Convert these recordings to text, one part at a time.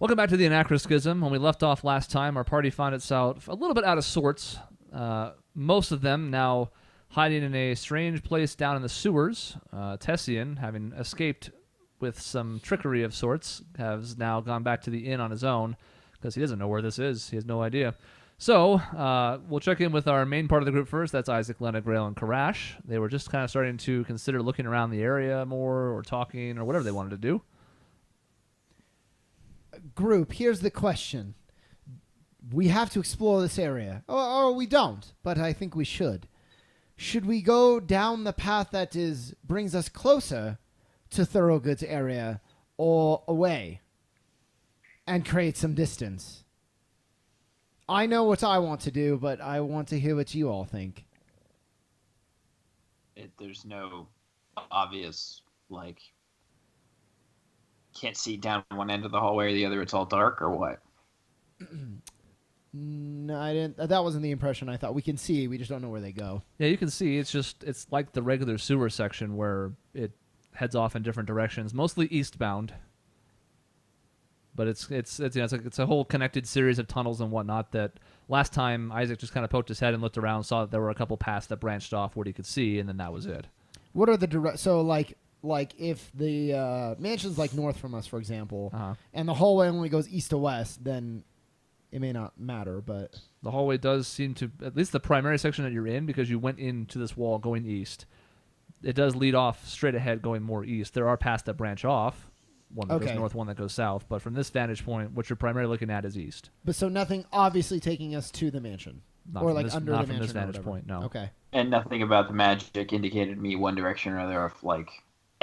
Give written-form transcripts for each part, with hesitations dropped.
Welcome back to the Anachroschism. When we left off last time, our party found itself a little bit out of sorts. Most of them now hiding in a strange place down in the sewers. Tessian, having escaped with some trickery of sorts, has now gone back to the inn on his own because he doesn't know where this is. He has no idea. So we'll check in with our main part of the group first. That's Isaac, Lena, Grail, and Karash. They were just kind of starting to consider looking around the area more or talking or whatever they wanted to do. Group, here's the question. We have to explore this area. Or we don't, but I think we should. Should we go down the path that brings us closer to Thoroughgood's area or away and create some distance? I know what I want to do, but I want to hear what you all think. There's no obvious, can't see down one end of the hallway or the other. It's all dark, or what? No, I didn't. That wasn't the impression I thought. We can see, we just don't know where they go. Yeah, you can see. It's like the regular sewer section where it heads off in different directions, mostly eastbound. But it's a whole connected series of tunnels and whatnot that last time Isaac just kind of poked his head and looked around, saw that there were a couple paths that branched off what he could see, and then that was it. What are the so like if the mansion's north from us, for example, and the hallway only goes east to west, then it may not matter, but the hallway does seem to, at least the primary section that you're in, because you went into this wall going east, it does lead off straight ahead going more east. There are paths that branch off, one that goes north, one that goes south, but from this vantage point, what you're primarily looking at is east. But so nothing obviously taking us to the mansion? Not or under the mansion from this vantage point, no. Okay. And nothing about the magic indicated me one direction or another of,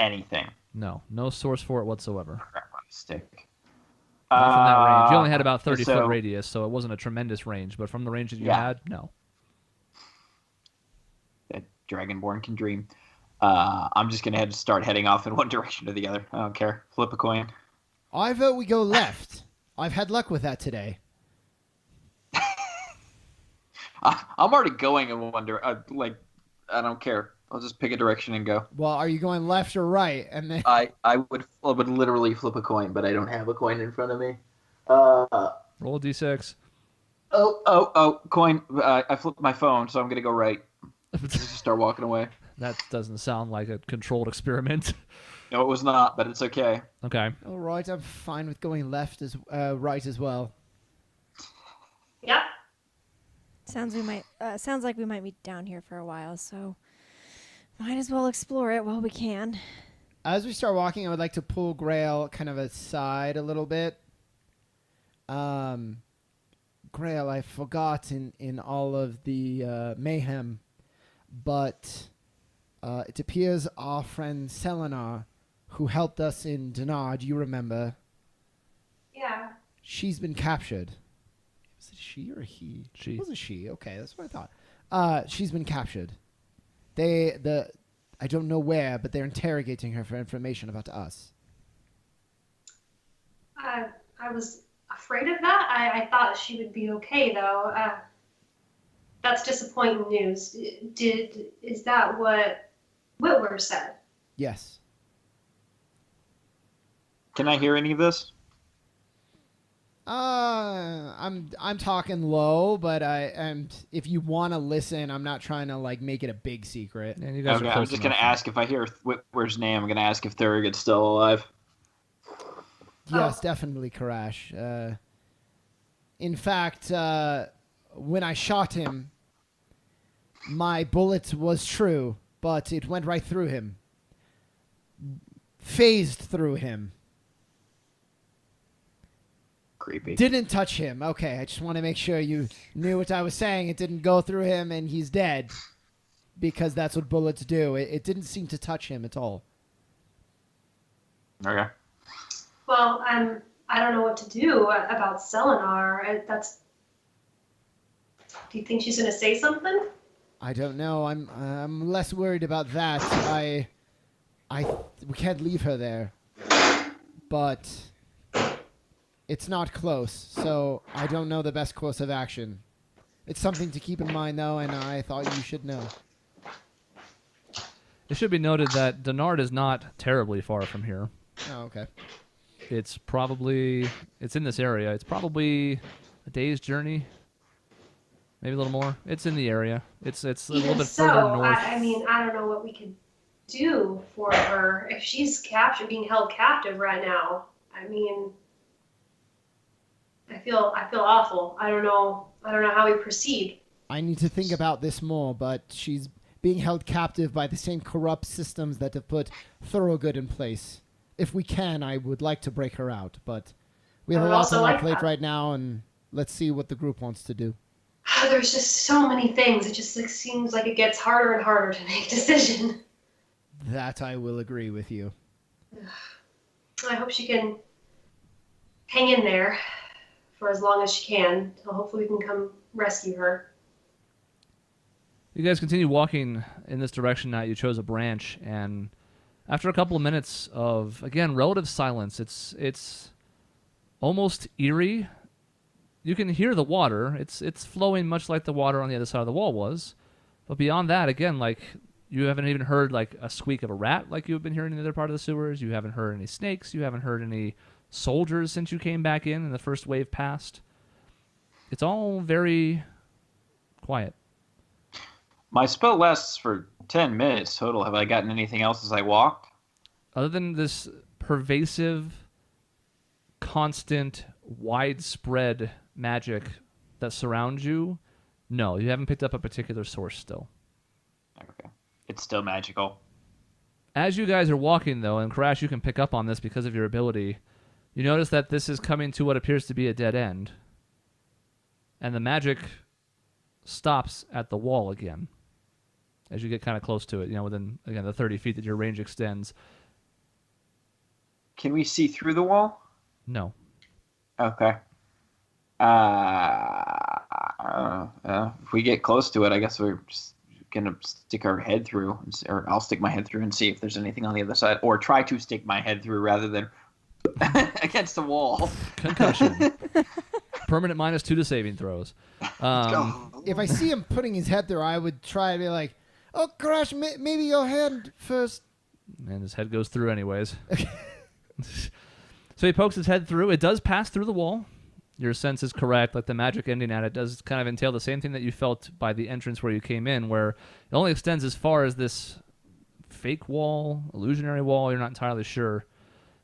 anything. No source for it whatsoever. Crap on a stick. Not from that range. You only had about 30-foot radius, so it wasn't a tremendous range, but from the range that you had, no. That Dragonborn can dream. I'm just going to start heading off in one direction or the other. I don't care. Flip a coin. I vote we go left. I've had luck with that today. I'm already going in one direction. I don't care. I'll just pick a direction and go. Well, are you going left or right? And then I would literally flip a coin, but I don't have a coin in front of me. Roll a d6. Oh, coin. I flipped my phone, so I'm going to go right. Just start walking away. That doesn't sound like a controlled experiment. No, it was not, but it's okay. Okay. All right, I'm fine with going left right as well. Yep. Sounds like we might be down here for a while, so might as well explore it while we can. As we start walking, I would like to pull Grail kind of aside a little bit. Grail, I forgot in all of the mayhem, but it appears our friend Selenar, who helped us in Denard, you remember? Yeah. She's been captured. Was it she or he? She. It wasn't she. Okay, that's what I thought. She's been captured. I don't know where, but they're interrogating her for information about us. I was afraid of that. I thought she would be okay, though. That's disappointing news. Is that what Whitwer said? Yes. Can I hear any of this? I'm talking low, but if you want to listen, I'm not trying to make it a big secret. And you guys Okay, are I'm close just enough. going to ask if I hear Whitwer's name. I'm going to ask if Thurgood's still alive. Yes, definitely, Karash. In fact, when I shot him, my bullet was true, but it went right through him. Phased through him. Creepy. Didn't touch him. Okay, I just want to make sure you knew what I was saying. It didn't go through him and he's dead. Because that's what bullets do. It didn't seem to touch him at all. Okay. Well, I don't know what to do about Selenar. Do you think she's going to say something? I don't know. I'm less worried about that. We can't leave her there. But it's not close, so I don't know the best course of action. It's something to keep in mind, though, and I thought you should know. It should be noted that Denard is not terribly far from here. Oh, okay. It's in this area. It's probably a day's journey, maybe a little more. It's in the area. It's a little Even bit so, further north. I mean, I don't know what we could do for her if she's being held captive right now. I mean, I feel awful. I don't know how we proceed. I need to think about this more, but she's being held captive by the same corrupt systems that have put Thorogood in place. If we can, I would like to break her out, but we have I a would lot also on our like plate that. right now, and let's see what the group wants to do. There's just so many things. It just seems like it gets harder and harder to make a decision. That I will agree with you. I hope she can hang in there for as long as she can. So hopefully we can come rescue her. You guys continue walking in this direction now. You chose a branch, and after a couple of minutes of, again, relative silence, it's almost eerie. You can hear the water. It's flowing much like the water on the other side of the wall was. But beyond that, again, like, you haven't even heard like a squeak of a rat like you've been hearing in the other part of the sewers. You haven't heard any snakes. You haven't heard any soldiers since you came back in and the first wave passed. It's all very quiet. My spell lasts for 10 minutes total. Have I gotten anything else as I walked? Other than this pervasive, constant, widespread magic that surrounds you, no, you haven't picked up a particular source still. Okay. It's still magical. As you guys are walking, though, and Crash, you can pick up on this because of your ability, you notice that this is coming to what appears to be a dead end. And the magic stops at the wall again. As you get kind of close to it, within, again, the 30 feet that your range extends. Can we see through the wall? No. Okay. If we get close to it, I guess we're just gonna stick our head through, or I'll stick my head through and see if there's anything on the other side, or try to stick my head through rather than against the wall. Concussion. Permanent -2 to saving throws. If I see him putting his head through, I would try to be like, "Oh, Crash, maybe your hand first." And his head goes through anyways. So he pokes his head through. It does pass through the wall. Your sense is correct. Like, the magic ending at it does kind of entail the same thing that you felt by the entrance where you came in, where it only extends as far as this fake wall, illusionary wall. You're not entirely sure.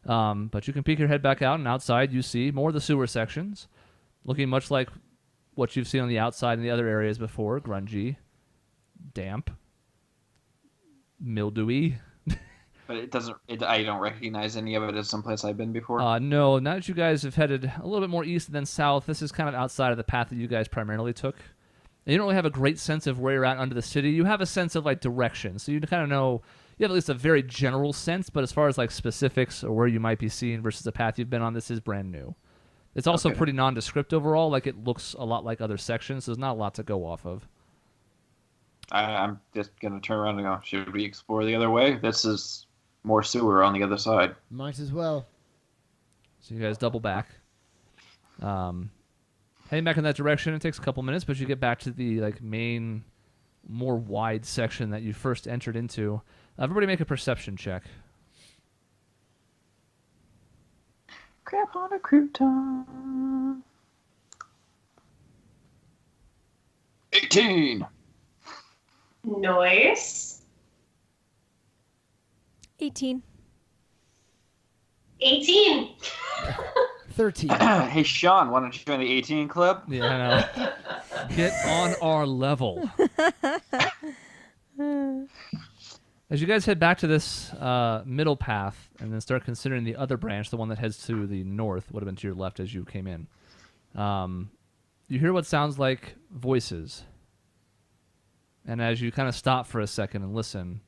But you can peek your head back out, and outside you see more of the sewer sections, looking much like what you've seen on the outside in the other areas before. Grungy, damp, mildewy. But I don't recognize any of it as someplace I've been before. No, now that you guys have headed a little bit more east than south, this is kind of outside of the path that you guys primarily took. And you don't really have a great sense of where you're at under the city. You have a sense of, like, direction. So you kind of know, you have at least a very general sense, but as far as, like, specifics or where you might be seen versus the path you've been on, this is brand new. It's also Okay. pretty nondescript overall. Like, it looks a lot like other sections, so there's not a lot to go off of. I'm just going to turn around and go, should we explore the other way? This is more sewer on the other side. Might as well. So you guys double back. Heading back in that direction, it takes a couple minutes, but you get back to the, like, main, more wide section that you first entered into. Everybody make a perception check. Crap on a crouton. 18. Nice. 18. 18. 13. Hey, Sean, why don't you join the 18 club? Yeah, I know. Get on our level. As you guys head back to this middle path and then start considering the other branch, the one that heads to the north, would have been to your left as you came in, you hear what sounds like voices. And as you kind of stop for a second and listen,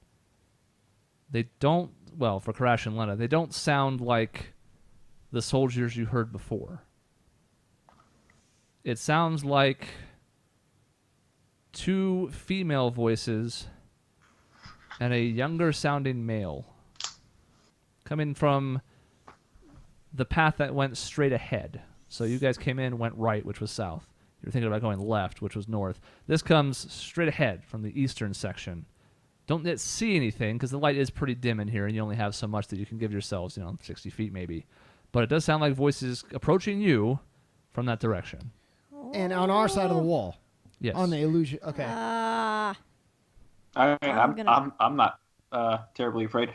they don't, well, for Karash and Lena, they don't sound like the soldiers you heard before. It sounds like two female voices and a younger sounding male coming from the path that went straight ahead. So you guys came in, went right, which was south. You were thinking about going left, which was north. This comes straight ahead from the eastern section. Don't yet see anything because the light is pretty dim in here and you only have so much that you can give yourselves, 60 feet maybe. but it does sound like voices approaching you from that direction. And on our side of the wall. Yes. On the illusion. Okay. I'm gonna- I'm not terribly afraid.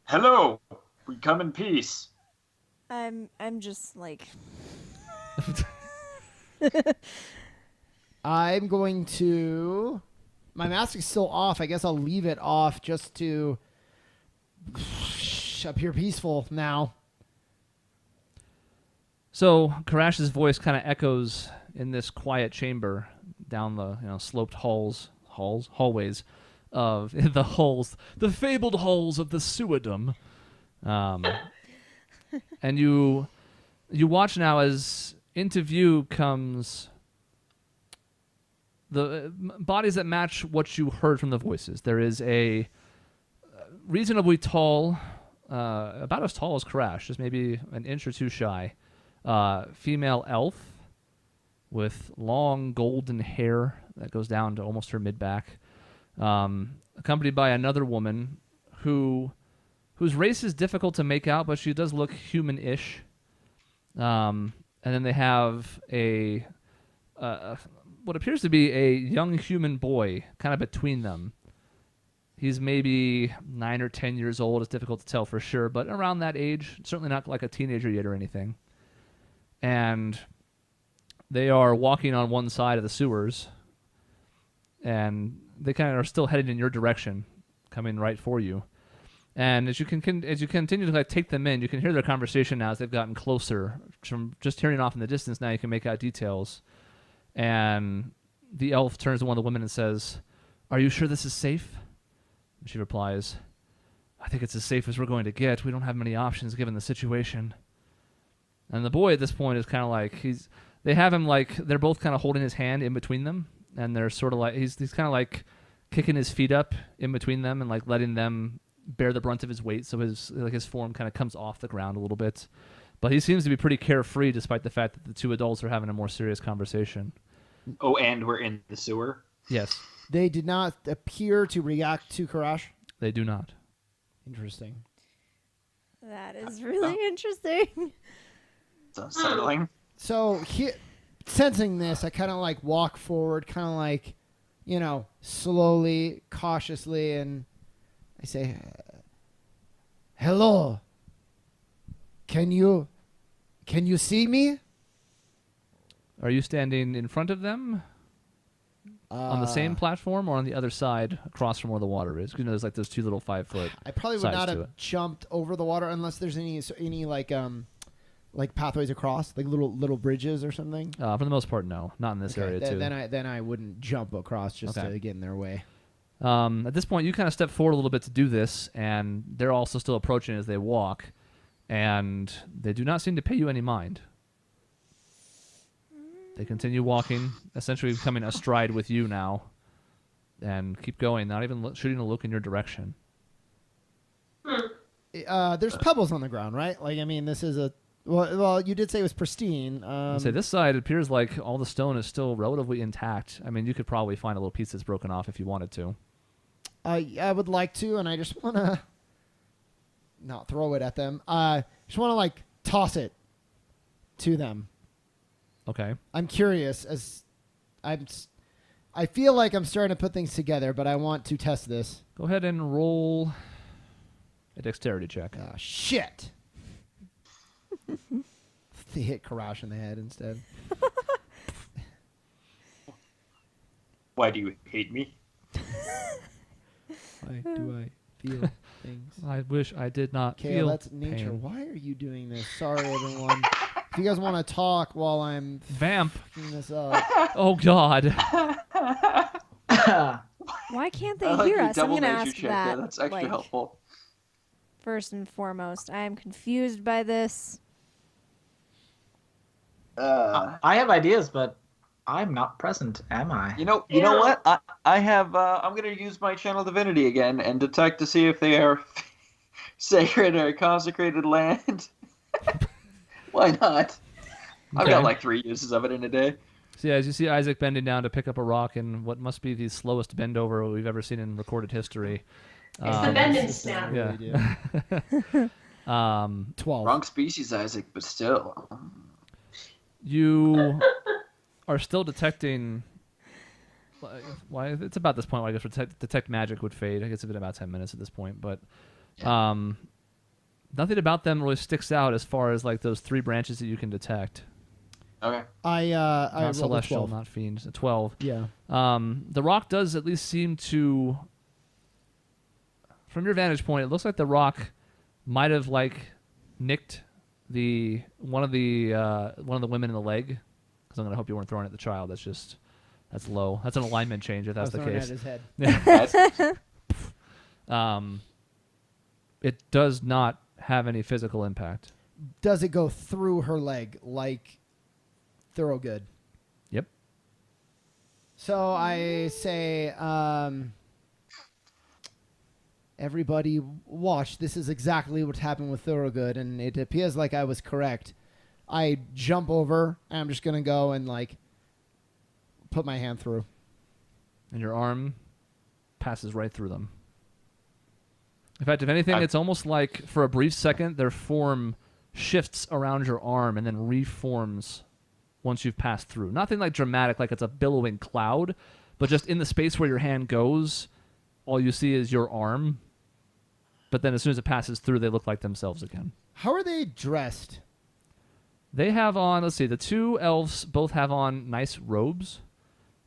Hello, we come in peace. I'm just like I'm going to. My mask is still off. I guess I'll leave it off just to appear peaceful now. So Karash's voice kind of echoes in this quiet chamber down the sloped hallways of the halls, the fabled halls of the Sewardom. And you watch now as into view comes the bodies that match what you heard from the voices. There is a reasonably tall, about as tall as Karash, just maybe an inch or two shy, female elf with long golden hair that goes down to almost her mid-back, accompanied by another woman whose race is difficult to make out, but she does look human-ish. And then they have what appears to be a young human boy kind of between them. He's maybe 9 or 10 years old. It's difficult to tell for sure, but around that age. Certainly not like a teenager yet or anything. And they are walking on one side of the sewers, and they kind of are still headed in your direction, coming right for you. And as you continue to take them in, you can hear their conversation now as they've gotten closer. From just hearing off in the distance, now you can make out details. And the elf turns to one of the women and says, "Are you sure this is safe?" And she replies, "I think it's as safe as we're going to get. We don't have many options given the situation." And the boy at this point is kind of like they have him like they're both kind of holding his hand in between them, and they're sort of like he's kind of like kicking his feet up in between them and like letting them bear the brunt of his weight, so his form kind of comes off the ground a little bit. But he seems to be pretty carefree, despite the fact that the two adults are having a more serious conversation. Oh, and we're in the sewer? Yes. They did not appear to react to Karash. They do not. Interesting. that is really interesting. It's unsettling. So, sensing this, I kind of like walk forward, kind of like, slowly, cautiously, and I say, "Hello. Can you see me?" Are you standing in front of them on the same platform, or on the other side across from where the water is? There's like those two little 5-foot. I probably would sides not to have it. jumped over the water unless there's any like pathways across, like little bridges or something. For the most part, no, not in this area too. Then I wouldn't jump across just Okay. to get in their way. At this point, you kind of step forward a little bit to do this, and they're also still approaching as they walk, and they do not seem to pay you any mind. They continue walking, essentially coming astride with you now, and keep going, not even shooting a look in your direction. There's pebbles on the ground, right? Like, I mean, this is a well. You did say it was pristine. I'd say this side, it appears like all the stone is still relatively intact. I mean, you could probably find a little piece that's broken off if you wanted to. I would like to, and I just want to not throw it at them. Just want to like toss it to them. Okay. I'm curious I feel like I'm starting to put things together, but I want to test this. Go ahead and roll a dexterity check. Shit. They hit Karash in the head instead. Why do you hate me? Why do I feel things? I wish I did not Okay, feel that's nature. pain. Why are you doing this? Sorry, everyone. If you guys want to talk while I'm Vamp. fucking this up. Oh, God. Why can't they I like hear your us? I'm double gonna nature ask check. that. Yeah, that's actually like, helpful. First and foremost, I am confused by this. I have ideas, but I'm not present, am I? You know Yeah. what? I have. I'm gonna use my channel divinity again and detect to see if they are sacred or consecrated land. Why not? I've Okay. got like 3 uses of it in a day. So, yeah, as you see Isaac bending down to pick up a rock in what must be the slowest bend over we've ever seen in recorded history. It's the bend and snap. Yeah. 12. Wrong species, Isaac, but still. You are still detecting. Why it's about this point where I guess detect magic would fade. I guess it's been about 10 minutes at this point, but nothing about them really sticks out as far as like those 3 branches that you can detect. Okay. I Not rolled a celestial, 12. not fiends. A 12. Yeah. The rock does at least seem to, from your vantage point, it looks like the rock might have like nicked one of the women in the leg. Because I'm gonna hope you weren't throwing at the child. That's low. That's an alignment change if that's the I was throwing case. at his head. It does not have any physical impact. Does it go through her leg like Thorogood? Yep. So I say, everybody watch. This is exactly what happened with Thorogood, and it appears like I was correct. I jump over, and I'm just going to go and, like, put my hand through. And your arm passes right through them. In fact, if anything, it's almost like for a brief second, their form shifts around your arm and then reforms once you've passed through. Nothing like dramatic, like it's a billowing cloud, but just in the space where your hand goes, all you see is your arm. But then as soon as it passes through, they look like themselves again. How are they dressed? They have on, let's see, the 2 elves both have on nice robes.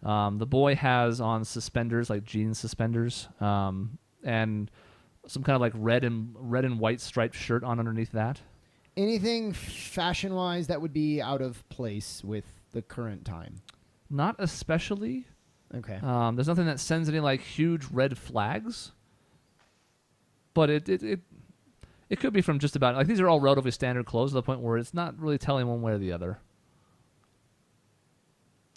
The boy has on suspenders, like jean suspenders, and some kind of like red and white striped shirt on underneath that. Anything fashion-wise that would be out of place with the current time? Not especially. Okay. There's nothing that sends any like huge red flags. But it could be from just about, like, these are all relatively standard clothes to the point where it's not really telling one way or the other.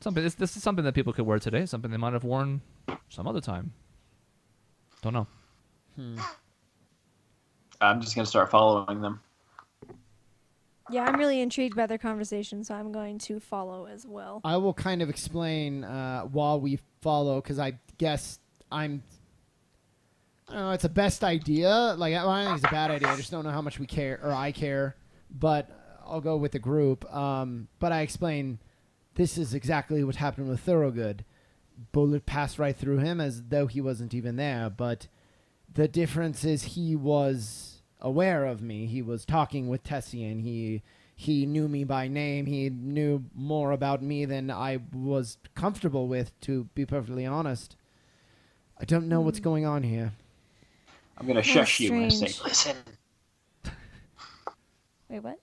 This is something that people could wear today, something they might have worn some other time. Don't know. I'm just going to start following them. Yeah, I'm really intrigued by their conversation, so I'm going to follow as well. I will kind of explain while we follow, because I guess I don't know, it's a best idea. Like, I think it's a bad idea. I just don't know how much we care, or I care. But I'll go with the group. But I explain, this is exactly what happened with Thorogood. Bullet passed right through him as though he wasn't even there. But the difference is he was aware of me. He was talking with Tessian. He knew me by name. He knew more about me than I was comfortable with, to be perfectly honest. I don't know what's going on here. I'm going to shush you and say, listen. Wait, what?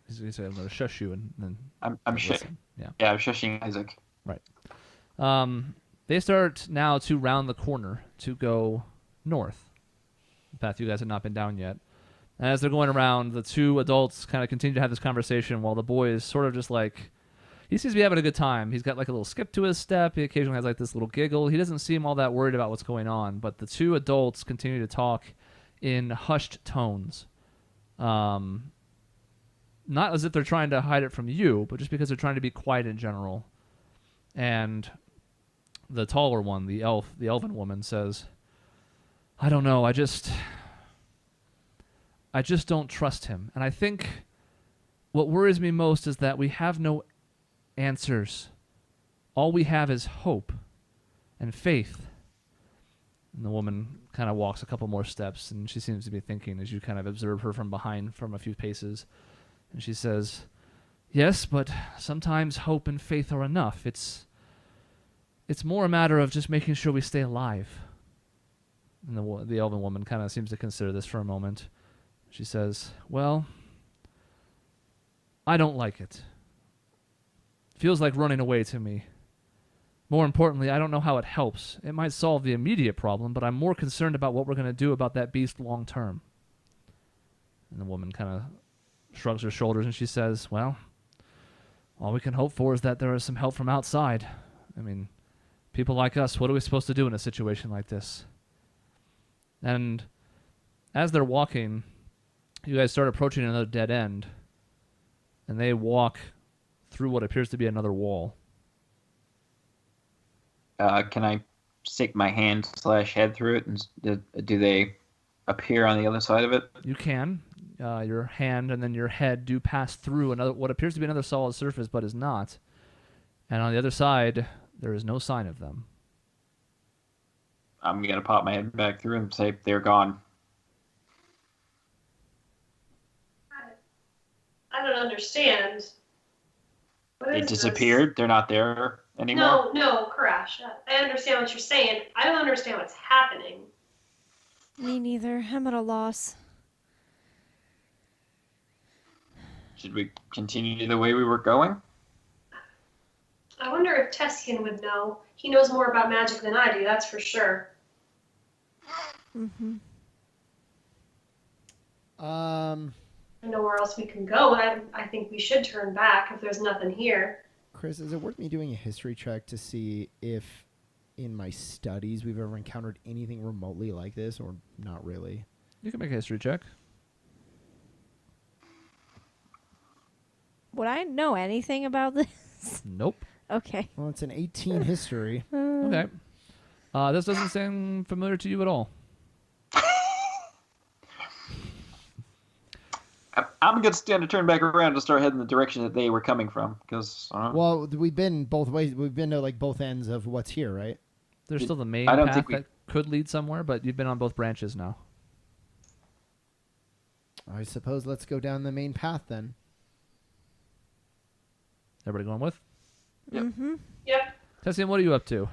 He's going to say, I'm going to shush you and then... I'm listen. Yeah, I'm shushing Isaac. Right. They start now to round the corner to go north. The path you guys have not been down yet. And as they're going around, the 2 adults kind of continue to have this conversation while the boy is sort of just like... He seems to be having a good time. He's got like a little skip to his step. He occasionally has like this little giggle. He doesn't seem all that worried about what's going on. But the 2 adults continue to talk in hushed tones. Not as if they're trying to hide it from you, but just because they're trying to be quiet in general. And the taller one, the elven woman, says, I don't know, I just don't trust him. And I think what worries me most is that we have no answers. All we have is hope and faith. And the woman kind of walks a couple more steps, and she seems to be thinking as you kind of observe her from behind from a few paces. And she says, yes, but sometimes hope and faith are enough. It's more a matter of just making sure we stay alive. And the elven woman kind of seems to consider this for a moment. She says, well, I don't like it. Feels like running away to me. More importantly, I don't know how it helps. It might solve the immediate problem, but I'm more concerned about what we're going to do about that beast long term. And the woman kind of shrugs her shoulders and she says, well, all we can hope for is that there is some help from outside. I mean, people like us, what are we supposed to do in a situation like this? And as they're walking, you guys start approaching another dead end, and they walk through what appears to be another wall. Can I stick my hand/head through it, and do they appear on the other side of it? You can. your hand and then your head do pass through another what appears to be another solid surface, but is not. And on the other side, there is no sign of them. I'm gonna pop my head back through and say they're gone. I don't understand. What They is disappeared. They're not there anymore. No, Crash. I understand what you're saying. I don't understand what's happening. Me neither. I'm at a loss. Should we continue the way we were going? I wonder if Tessian would know. He knows more about magic than I do, that's for sure. Mm-hmm. I don't know where else we can go. I think we should turn back if there's nothing here. Chris, is it worth me doing a history check to see if in my studies we've ever encountered anything remotely like this, or not really? You can make a history check. Would I know anything about this? Nope. Okay. Well, it's an 18 history. Okay. This doesn't sound familiar to you at all. I'm gonna stand to turn back around to start heading the direction that they were coming from, because Well, we've been both ways. We've been to like both ends of what's here, right? There's still the main I don't path think we- that could lead somewhere, but you've been on both branches now. I suppose let's go down the main path then. Everybody going with? Yep. Mm-hmm. Yep. Tessian, what are you up to?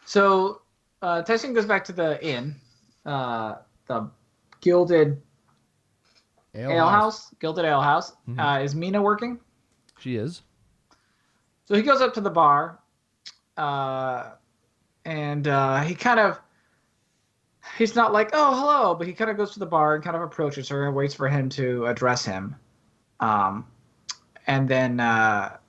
So Tyson goes back to the inn, the Gilded Ale House. Gilded Ale House. Mhm. Is Mina working? She is. So he goes up to the bar, and he kind of, he's not like, oh, hello, but he kind of goes to the bar and kind of approaches her and waits for him to address him. And then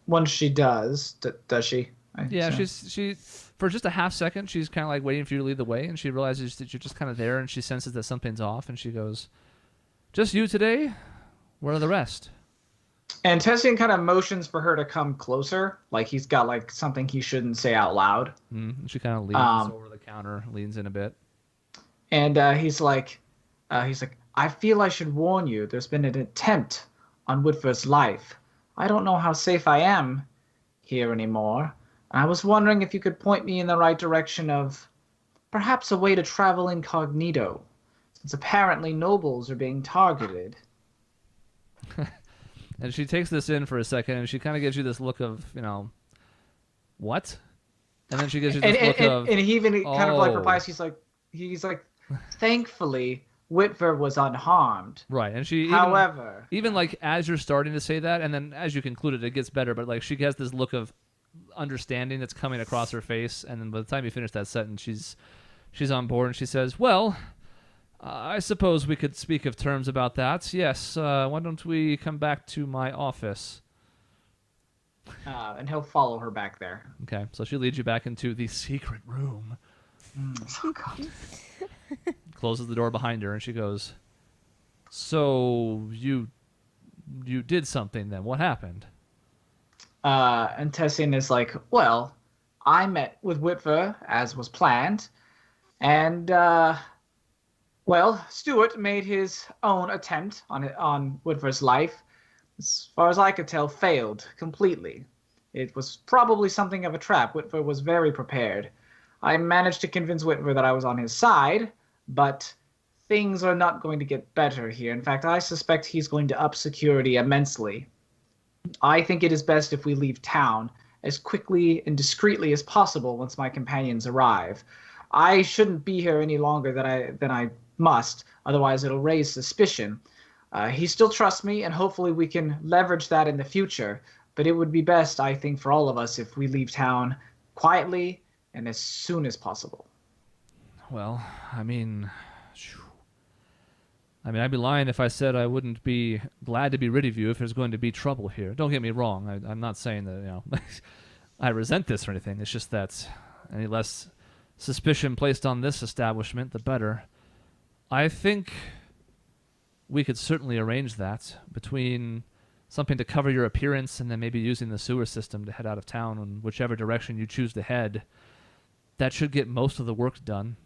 once she does she? Yeah, So- she for just a half second, she's kind of like waiting for you to lead the way, and she realizes that you're just kind of there, and she senses that something's off, and she goes, "Just you today? Where are the rest?" And Tessian kind of motions for her to come closer, like he's got like something he shouldn't say out loud. And she kind of leans over the counter, leans in a bit. And he's like, I feel I should warn you. There's been an attempt on Whitford's life. I don't know how safe I am here anymore. I was wondering if you could point me in the right direction of perhaps a way to travel incognito, since apparently nobles are being targeted. And she takes this in for a second, and she kind of gives you this look of, what? And then she gives you this look of, and he even kind of like "Oh." replies, he's like, thankfully Whitford was unharmed. right? And she, However, even like as you're starting to say that, and then as you concluded, it gets better. But like she has this look of understanding that's coming across her face, and then by the time you finish that sentence, she's on board, and she says, "Well, I suppose we could speak of terms about that. Yes. Why don't we come back to my office?" and he'll follow her back there. Okay. So she leads you back into the secret room. Oh, God. Closes the door behind her, and she goes, "So you did something then? What happened?" And Tessian is like, well, I met with Whitford as was planned, and well, Stuart made his own attempt on Whitford's life. As far as I could tell, failed completely. It was probably something of a trap. Whitford was very prepared. I managed to convince Whitford that I was on his side, but things are not going to get better here. In fact, I suspect he's going to up security immensely. I think it is best if we leave town as quickly and discreetly as possible once my companions arrive. I shouldn't be here any longer than I must, otherwise it'll raise suspicion. He still trusts me, and hopefully we can leverage that in the future, but it would be best, I think, for all of us if we leave town quietly and as soon as possible. Well, I'd be lying if I said I wouldn't be glad to be rid of you if there's going to be trouble here. Don't get me wrong. I'm not saying that, I resent this or anything. It's just that any less suspicion placed on this establishment, the better. I think we could certainly arrange that between something to cover your appearance and then maybe using the sewer system to head out of town in whichever direction you choose to head. That should get most of the work done.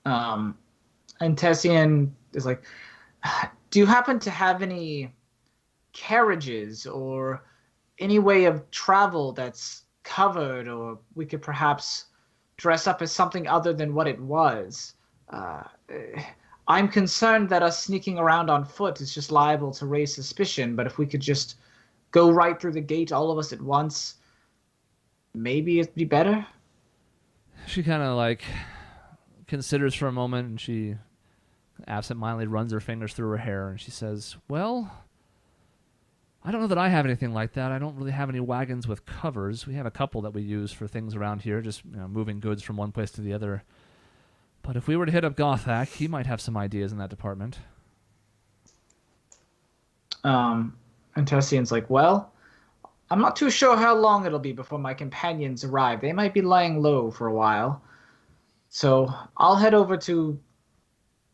And Tessian is like, do you happen to have any carriages or any way of travel that's covered, or we could perhaps dress up as something other than what it was? I'm concerned that us sneaking around on foot is just liable to raise suspicion, but if we could just go right through the gate, all of us at once, maybe it'd be better. She kind of like considers for a moment, and she absentmindedly runs her fingers through her hair, and she says, well, I don't know that I have anything like that. I don't really have any wagons with covers. We have a couple that we use for things around here, just moving goods from one place to the other. But if we were to hit up Gothak, he might have some ideas in that department. And Tessian's like, well, I'm not too sure how long it'll be before my companions arrive. They might be lying low for a while. So I'll head over to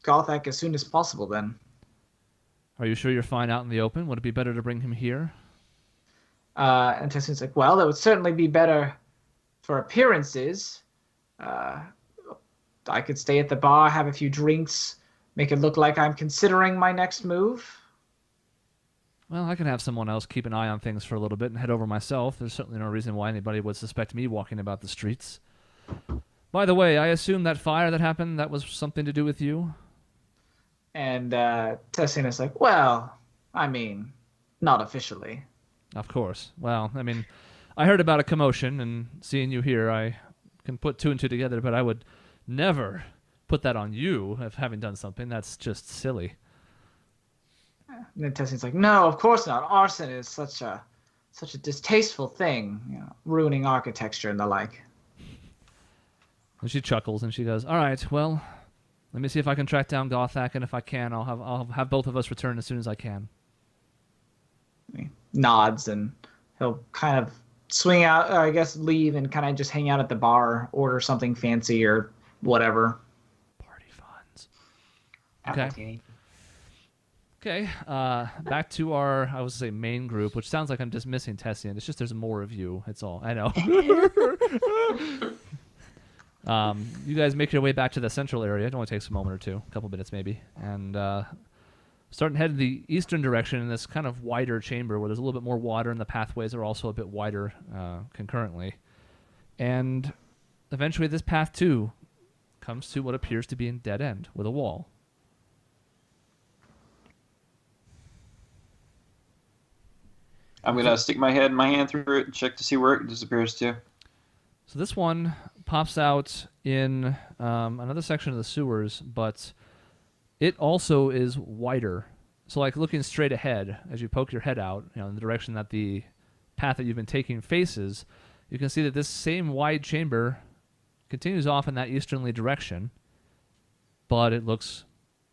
Gothak as soon as possible then. Are you sure you're fine out in the open? Would it be better to bring him here? And Tessian's like, well, that would certainly be better for appearances. I could stay at the bar, have a few drinks, make it look like I'm considering my next move. Well, I can have someone else keep an eye on things for a little bit and head over myself. There's certainly no reason why anybody would suspect me walking about the streets. By the way, I assume that fire that happened, that was something to do with you? And Tessian is like, well, I mean, not officially. Of course. Well, I mean, I heard about a commotion, and seeing you here, I can put two and two together, but I would never put that on you of having done something. That's just silly. And then Tessian's like, no, of course not. Arson is such a distasteful thing, ruining architecture and the like. And she chuckles and she goes, all right, well, let me see if I can track down Gothak, and if I can, I'll have both of us return as soon as I can. He nods, and he'll kind of swing out, or I guess leave, and kind of just hang out at the bar, order something fancy or whatever. Party funds. Okay. Okay, back to our, I was going to say main group, which sounds like I'm dismissing Tessian. It's just there's more of you. It's all. I know. You guys make your way back to the central area. It only takes a moment or two, a couple minutes maybe. And starting to head in the eastern direction in this kind of wider chamber where there's a little bit more water and the pathways are also a bit wider concurrently. And eventually this path, too, comes to what appears to be a dead end with a wall. I'm going to stick my hand through it and check to see where it disappears to. So this one pops out in another section of the sewers, but it also is wider. So like looking straight ahead, as you poke your head out, in the direction that the path that you've been taking faces, you can see that this same wide chamber continues off in that easterly direction, but it looks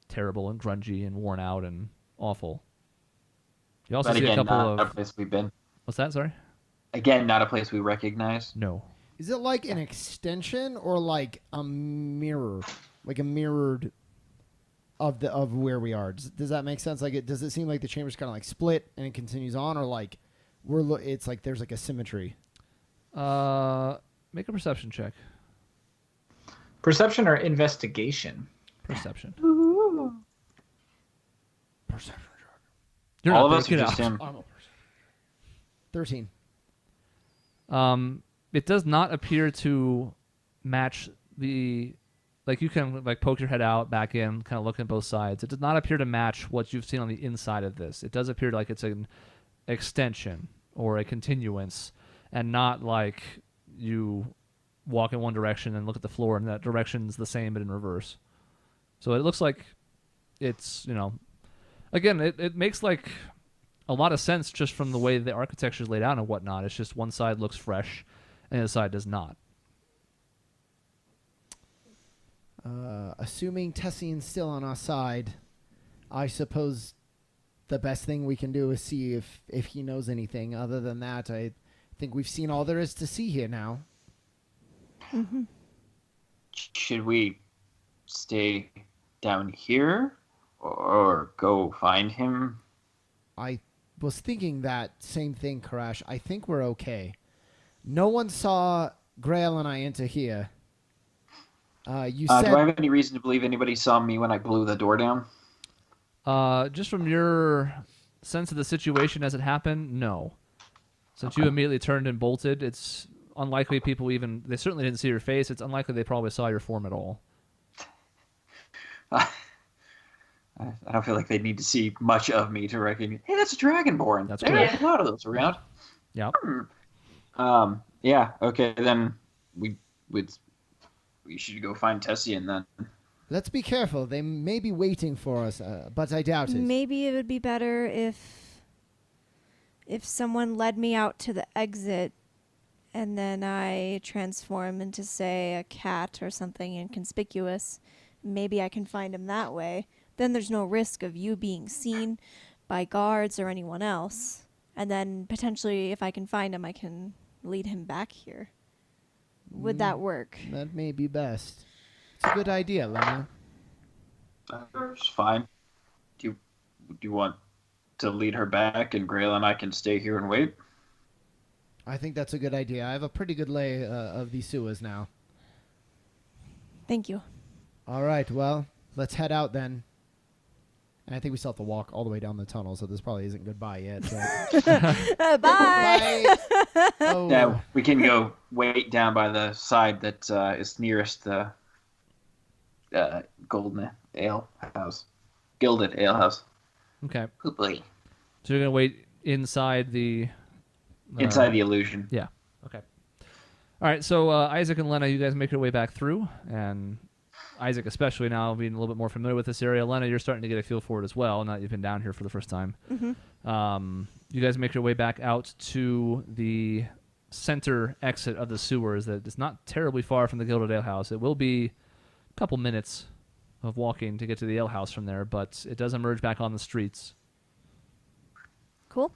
terrible and grungy and worn out and awful. You also but see again, a couple not of... a place we've been. What's that, sorry? Again, not a place we recognize. No. Is it like an extension or like a mirror, like a mirrored of where we are? Does that make sense? Like, does it seem like the chamber's kind of like split and it continues on, or like it's like there's like a symmetry? Make a perception check. Perception or investigation? Perception. Perception. You're All not of us are breaking just out. him. 13. It does not appear to match the... Like, you can like poke your head out, back in, kind of look at both sides. It does not appear to match what you've seen on the inside of this. It does appear like it's an extension or a continuance, and not like you walk in one direction and look at the floor and that direction's the same but in reverse. So it looks like it's, again, it makes like a lot of sense just from the way the architecture is laid out and whatnot. It's just one side looks fresh and the other side does not. Assuming Tessian's still on our side, I suppose the best thing we can do is see if he knows anything. Other than that, I think we've seen all there is to see here now. Mm-hmm. Should we stay down here or go find him? I was thinking that same thing, Karash. I think we're okay. No one saw Grail and I enter here. You said... Do I have any reason to believe anybody saw me when I blew the door down? Just from your sense of the situation as it happened, no. Since you immediately turned and bolted, it's unlikely people they certainly didn't see your face. It's unlikely they probably saw your form at all. I don't feel like they need to see much of me to recognize. Hey, that's a dragonborn. That's There correct. are a lot of those around. Yeah. Yeah. Okay. Then we should go find Tessian then. Let's be careful. They may be waiting for us, but I doubt it. Maybe it would be better if someone led me out to the exit and then I transform into, say, a cat or something inconspicuous. Maybe I can find him that way. Then there's no risk of you being seen by guards or anyone else. And then potentially, if I can find him, I can lead him back here. Would that work? That may be best. It's a good idea, Lena. It's fine. Do you want to lead her back, and Grail and I can stay here and wait? I think that's a good idea. I have a pretty good lay of these sewers now. Thank you. All right, well, let's head out then. And I think we still have to walk all the way down the tunnel, so this probably isn't goodbye yet. So. Bye. Bye. Oh. Yeah, we can go wait down by the side that is nearest the Golden Ale House. Gilded Ale House. Okay. Oh boy. So you're going to wait inside the... Inside the illusion. Yeah. Okay. All right, so Isaac and Lena, you guys make your way back through, and Isaac especially now being a little bit more familiar with this area. Lena, you're starting to get a feel for it as well, now that you've been down here for the first time. Mm-hmm. You guys make your way back out to the center exit of the sewers that is not terribly far from the Gilded Ale House. It will be a couple minutes of walking to get to the ale house from there, but it does emerge back on the streets. Cool.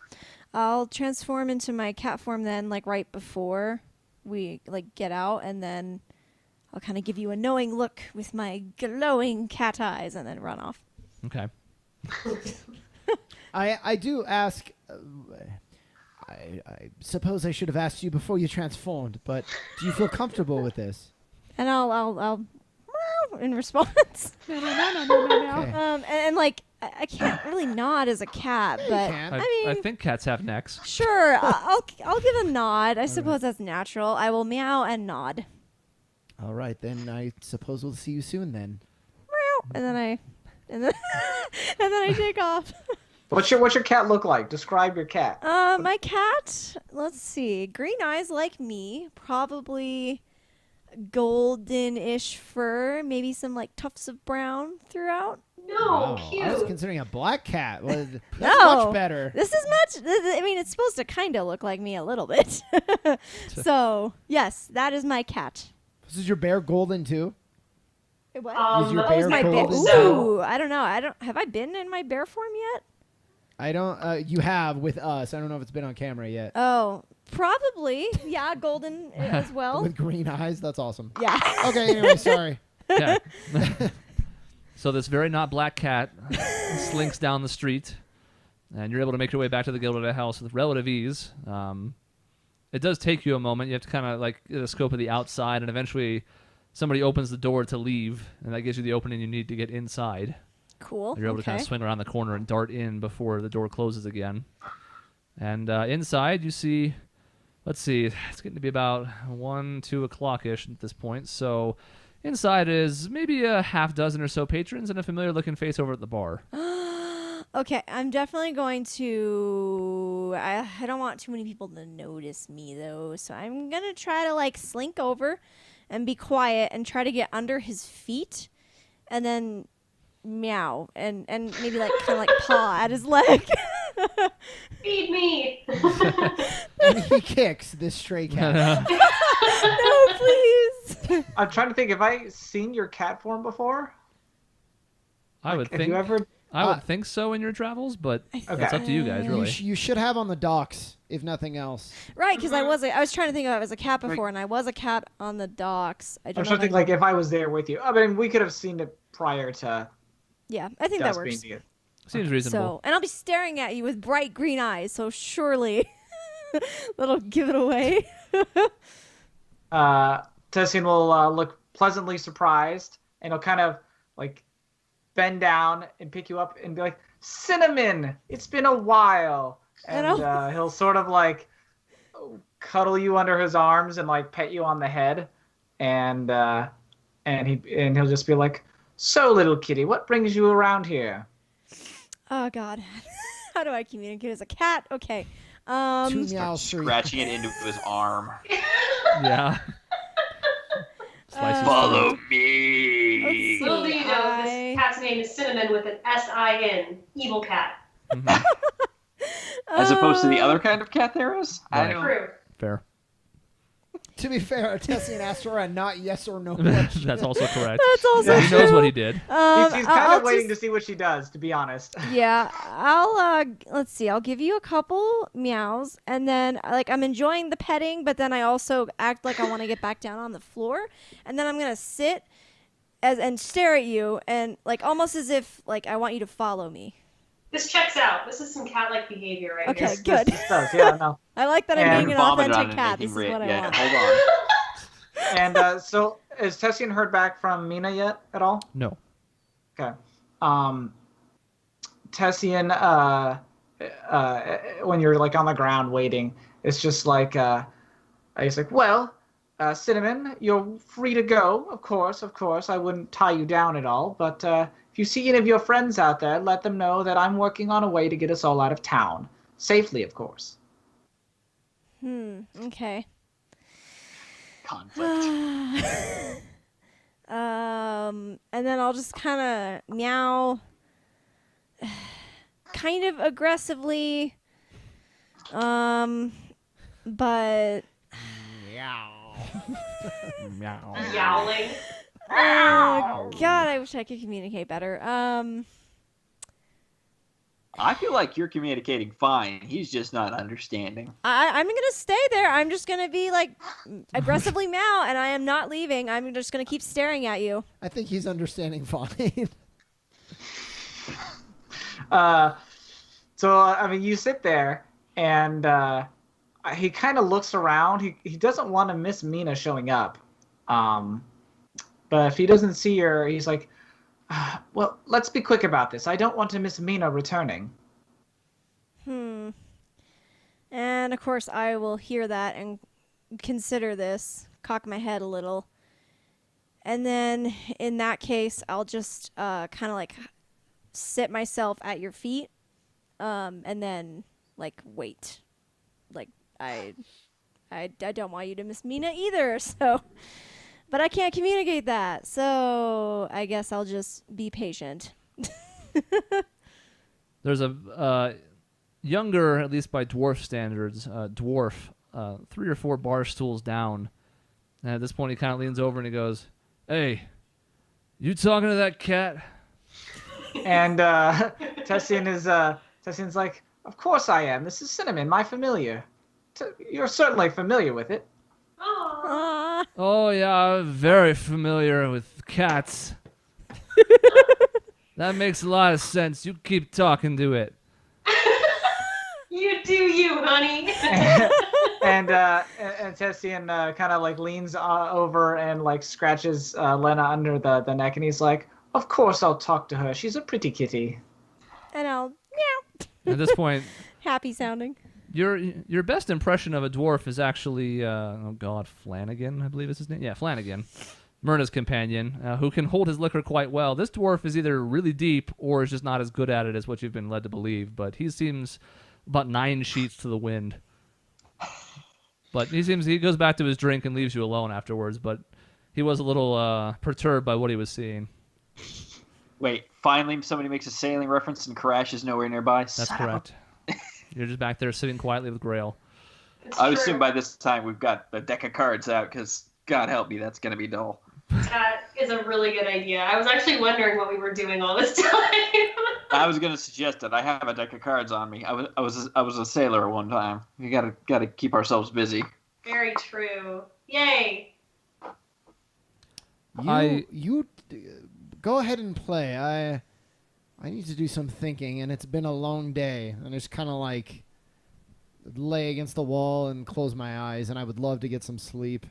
I'll transform into my cat form then, like right before we get out, and then I'll kind of give you a knowing look with my glowing cat eyes, and then run off. Okay. I do ask. I suppose I should have asked you before you transformed, but do you feel comfortable with this? And I'll in response. Okay. And like I can't really nod as a cat, but can. I mean, I think cats have necks. sure. I'll give a nod. I suppose that's natural. I will meow and nod. All right, then I suppose we'll see you soon then. And then I take off. What's your cat look like? Describe your cat. My cat, let's see, green eyes like me, probably golden-ish fur, maybe some like tufts of brown throughout. No, Wow, cute. I was considering a black cat. Well, that's No. much better. This is much, I mean, it's supposed to kind of look like me a little bit. So, yes, that is my cat. This is your bear golden too? What? Is your that bear was my golden? Ooh, I don't know. Have I been in my bear form yet? I don't. You have with us. I don't know if it's been on camera yet. Oh, probably. Yeah, golden as well. With green eyes, that's awesome. Yeah. Okay. Anyway, sorry. Yeah. So this very not black cat slinks down the street, and you're able to make your way back to the Gilded Ale House with relative ease. It does take you a moment. You have to kind of like get a scope of the outside, and eventually somebody opens the door to leave, and that gives you the opening you need to get inside. Cool. You're able to kind of swing around the corner and dart in before the door closes again. And inside you see, let's see, it's getting to be about 1, 2 o'clock-ish at this point. So inside is maybe a half dozen or so patrons and a familiar-looking face over at the bar. Okay, I'm definitely going to... I don't want too many people to notice me, though, so I'm going to try to, like, slink over and be quiet and try to get under his feet and then meow and maybe, like, kind of, like, paw at his leg. Feed me. And he kicks this stray cat. No, please. I'm trying to think. Have I seen your cat form before? I would Have think you ever? I would think so in your travels, but it's Okay. up to you guys, really. You should have on the docks, if nothing else. Right, because I was trying to think of it as a cat before, and I was a cat on the docks. I I'm don't trying to think like if I was there with you. I mean, we could have seen it prior to Yeah, I think that us being works. together. Seems reasonable. So, and I'll be staring at you with bright green eyes, so surely that'll give it away. Tessian will look pleasantly surprised, and he'll kind of like bend down and pick you up and be like, Cinnamon, it's been a while. And he'll sort of like cuddle you under his arms and like pet you on the head, and he'll just be like, so little kitty, what brings you around here? Oh God, how do I communicate as a cat? Okay. Two meows, three. Scratching it into his arm. Yeah. Slices Follow Let's me. see. Little do you know, this cat's name is Cinnamon with an S-I-N. Evil cat. Mhm. As opposed to the other kind of cat there is? I Right. don't. True. Fair. To be fair, Tessian asked her a not yes or no question. That's also correct. That's also He true. knows what he did. He's I'll kind of waiting just- to see what she does, to be honest. Yeah, I'll let's see. I'll give you a couple meows, and then like I'm enjoying the petting, but then I also act like I want to get back down on the floor, and then I'm gonna sit and stare at you, and like almost as if like I want you to follow me. This checks out. This is some cat-like behavior right Okay. here. Good. This does, yeah, no. I like that And I'm being an Vomited on authentic it, cat. making This is what I yeah, want. hold on. And so, has Tessian heard back from Mina yet at all? No. Okay. Tessian, when you're like on the ground waiting, it's just like, he's like, well, Cinnamon, you're free to go. Of course. I wouldn't tie you down at all. But if you see any of your friends out there, let them know that I'm working on a way to get us all out of town. Safely, of course. Okay. Conflict. And then I'll just kind of meow, kind of aggressively, but Meow. Yowling. oh God, I wish I could communicate better. I feel like you're communicating fine. He's just not understanding. I'm gonna stay there. I'm just gonna be like aggressively meow, and I am not leaving. I'm just gonna keep staring at you. I think he's understanding fine. So, I mean, you sit there, and he kind of looks around. He doesn't want to miss Mina showing up. But if he doesn't see her, he's like, well, let's be quick about this. I don't want to miss Mina returning. And of course, I will hear that and consider this, cock my head a little. And then in that case, I'll just kind of like sit myself at your feet, and then like wait. Like I don't want you to miss Mina either, so but I can't communicate that. So I guess I'll just be patient. There's a younger, at least by dwarf standards, dwarf, 3 or 4 bar stools down. And at this point, he kind of leans over and he goes, "Hey, you talking to that cat?" And Tessian's like, of course I am. This is Cinnamon, my familiar. You're certainly familiar with it. Aww. "Oh yeah, I'm very familiar with cats." "That makes a lot of sense. You keep talking to it." You do you, honey. And Tessian kind of like leans over and like scratches Lena under the neck, and he's like, of course I'll talk to her. She's a pretty kitty. And I'll meow. At this point, Happy sounding. your best impression of a dwarf is actually, Flanagan, I believe is his name. Yeah, Flanagan, Myrna's companion, who can hold his liquor quite well. This dwarf is either really deep or is just not as good at it as what you've been led to believe, but he seems about 9 sheets to the wind. But he goes back to his drink and leaves you alone afterwards, but he was a little perturbed by what he was seeing. Wait, finally somebody makes a sailing reference and Karash is nowhere nearby? That's correct. You're just back there sitting quietly with Grail. It's I would true. assume by this time we've got a deck of cards out, because God help me, that's going to be dull. That is a really good idea. I was actually wondering what we were doing all this time. I was going to suggest that I have a deck of cards on me. I was a sailor at one time. We gotta keep ourselves busy. Very true. Yay. You go ahead and play. I need to do some thinking, and it's been a long day, and I just kind of like lay against the wall and close my eyes, and I would love to get some sleep.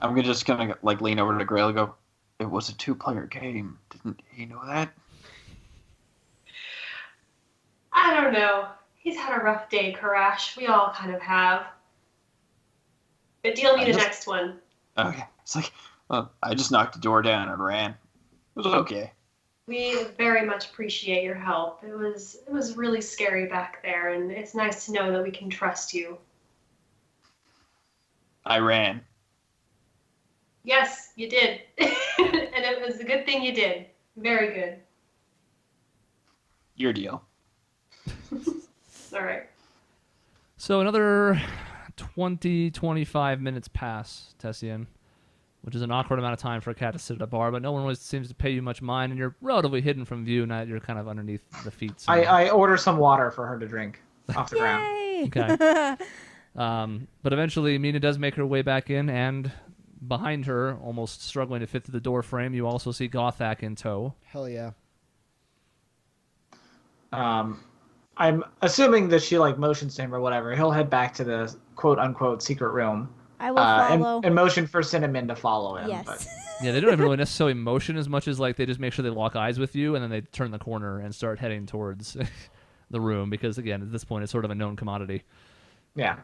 I'm just gonna like lean over to Grail and go, it was a 2-player game. Didn't he know that? I don't know. He's had a rough day, Karash. We all kind of have. But deal me the next one. Okay. It's like, I just knocked the door down and ran. It was okay. We very much appreciate your help. It was really scary back there, and it's nice to know that we can trust you. I ran. Yes, you did. And it was a good thing you did. Very good. Your deal. All right. So another 25 minutes pass, Tessian, which is an awkward amount of time for a cat to sit at a bar, but no one really seems to pay you much mind, and you're relatively hidden from view now that you're kind of underneath the feet. So. I order some water for her to drink off the ground. Yay! Okay. But eventually, Mina does make her way back in, and behind her, almost struggling to fit through the door frame, you also see Gothak in tow. Hell yeah. I'm assuming that she like motions to him or whatever. He'll head back to the quote unquote secret room. I will follow. And motion for Cinnamon to follow him. Yes. But Yeah, they don't even really necessarily motion as much as like they just make sure they lock eyes with you, and then they turn the corner and start heading towards the room because, again, at this point, it's sort of a known commodity. yeah.